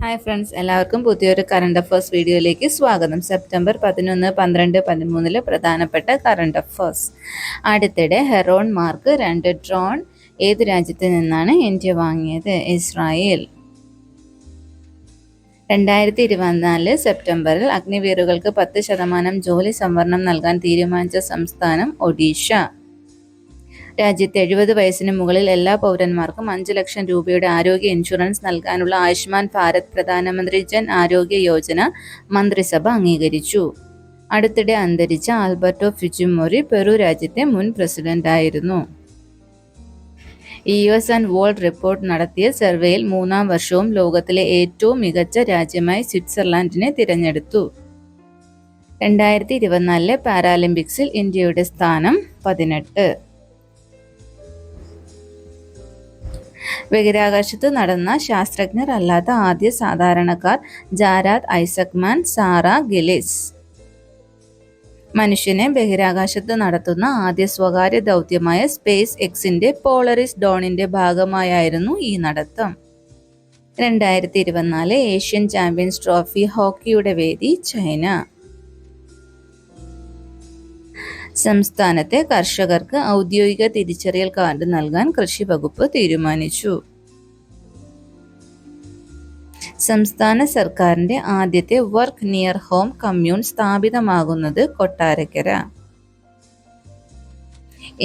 Hi friends, എല്ലാവർക്കും പുതിയൊരു current affairs വീഡിയോയിലേക്ക് സ്വാഗതം. സെപ്റ്റംബർ 11, 12, 13 പ്രധാനപ്പെട്ട കറണ്ട് അഫേഴ്സ്. അടുത്തിടെ ഹെറോൺ മാർക്ക് 2 ഡ്രോൺ ഏത് രാജ്യത്ത് നിന്നാണ് ഇന്ത്യ വാങ്ങിയത്? ഇസ്രായേൽ. 2024 സെപ്റ്റംബറിൽ അഗ്നിവീറുകൾക്ക് 10% ജോലി സംവരണം നൽകാൻ തീരുമാനിച്ച സംസ്ഥാനം ഒഡീഷ. രാജ്യത്തെ 70 വയസ്സിന് മുകളിൽ എല്ലാ പൗരന്മാർക്കും 5 ലക്ഷം രൂപയുടെ ആരോഗ്യ ഇൻഷുറൻസ് നൽകാനുള്ള ആയുഷ്മാൻ ഭാരത് പ്രധാനമന്ത്രി ജൻ ആരോഗ്യ യോജന മന്ത്രിസഭ അംഗീകരിച്ചു. അടുത്തിടെ അന്തരിച്ച ആൽബർട്ടോ ഫുജിമോറി പെറു രാജ്യത്തെ മുൻ പ്രസിഡന്റായിരുന്നു. US ആൻഡ് വേൾഡ് റിപ്പോർട്ട് നടത്തിയ സർവേയിൽ 3-ാം വർഷവും ലോകത്തിലെ ഏറ്റവും മികച്ച രാജ്യമായി സ്വിറ്റ്സർലാൻഡിനെ തിരഞ്ഞെടുത്തു. 2024 പാരാലിമ്പിക്സിൽ ഇന്ത്യയുടെ സ്ഥാനം 18. ബഹിരാകാശത്ത് നടന്ന ശാസ്ത്രജ്ഞർ അല്ലാത്ത ആദ്യ സാധാരണക്കാർ ജാരാദ് ഐസക്മാൻ, സാറ ഗിലിസ്. മനുഷ്യനെ ബഹിരാകാശത്ത് നടത്തുന്ന ആദ്യ സ്വകാര്യ ദൗത്യമായ സ്പേസ് എക്സിന്റെ പോളറിസ് ഡോണിന്റെ ഭാഗമായായിരുന്നു ഈ നടത്തം. 2024 ഏഷ്യൻ ചാമ്പ്യൻസ് ട്രോഫി ഹോക്കിയുടെ വേദി ചൈന. സംസ്ഥാനത്തെ കർഷകർക്ക് ഔദ്യോഗിക തിരിച്ചറിയൽ കാർഡ് നൽകാൻ കൃഷി വകുപ്പ് തീരുമാനിച്ചു. സംസ്ഥാന സർക്കാരിന്റെ ആദ്യത്തെ വർക്ക് നിയർ ഹോം കമ്മ്യൂൺ സ്ഥാപിതമാകുന്നത് കൊട്ടാരക്കര.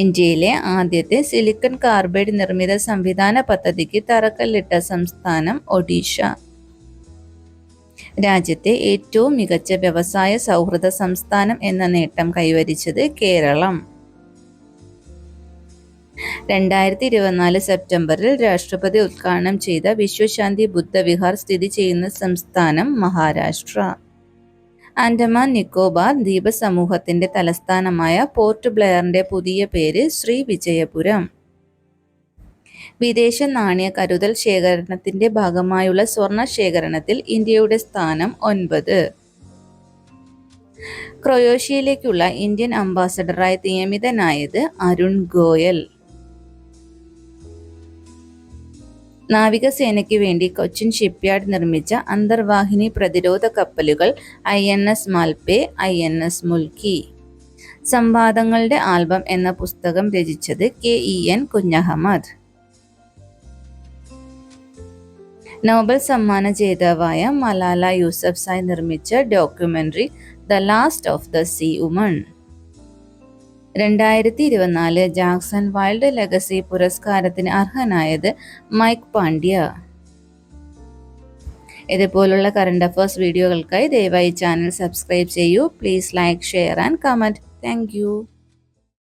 ഇന്ത്യയിലെ ആദ്യത്തെ സിലിക്കൺ കാർബൈഡ് നിർമ്മിത സംവിധാന പദ്ധതിക്ക് തറക്കല്ലിട്ട സംസ്ഥാനം ഒഡീഷ. രാജ്യത്തെ ഏറ്റവും മികച്ച വ്യവസായ സൗഹൃദ സംസ്ഥാനം എന്ന നേട്ടം കൈവരിച്ചത് കേരളം. 2024 സെപ്റ്റംബറിൽ രാഷ്ട്രപതി ഉദ്ഘാടനം ചെയ്ത വിശ്വശാന്തി ബുദ്ധവിഹാർ സ്ഥിതി ചെയ്യുന്ന സംസ്ഥാനം മഹാരാഷ്ട്ര. ആൻഡമാൻ നിക്കോബാർ ദ്വീപ സമൂഹത്തിന്റെ തലസ്ഥാനമായ പോർട്ട് ബ്ലെയറിന്റെ പുതിയ പേര് ശ്രീവിജയപുരം. വിദേശ നാണ്യ കരുതൽ ശേഖരണത്തിന്റെ ഭാഗമായുള്ള സ്വർണ്ണ ശേഖരണത്തിൽ ഇന്ത്യയുടെ സ്ഥാനം 9. ക്രൊയേഷ്യയിലേക്കുള്ള ഇന്ത്യൻ അംബാസഡറായി നിയമിതനായത് അരുൺ ഗോയൽ. നാവികസേനയ്ക്ക് വേണ്ടി കൊച്ചിൻ ഷിപ്പ്യാർഡ് നിർമ്മിച്ച അന്തർവാഹിനി പ്രതിരോധ കപ്പലുകൾ INS Malpe, INS Mulki. സംവാദങ്ങളുടെ album എന്ന പുസ്തകം രചിച്ചത് KEN കുഞ്ഞഹമ്മദ്. നോബൽ സമ്മാന ജേതാവായ മലാല യൂസഫ്സായ് നിർമ്മിച്ച documentary the last of the sea woman. 2024 Jackson wild legacy പുരസ്കാരത്തിന് അർഹനായത് മൈക്ക് പാണ്ഡ്യ. ഇതുപോലുള്ള കറണ്ട് അഫേഴ്സ് വീഡിയോകൾക്കായി ദയവായി ചാനൽ സബ്സ്ക്രൈബ് ചെയ്യൂ. Please like, share and comment. Thank you.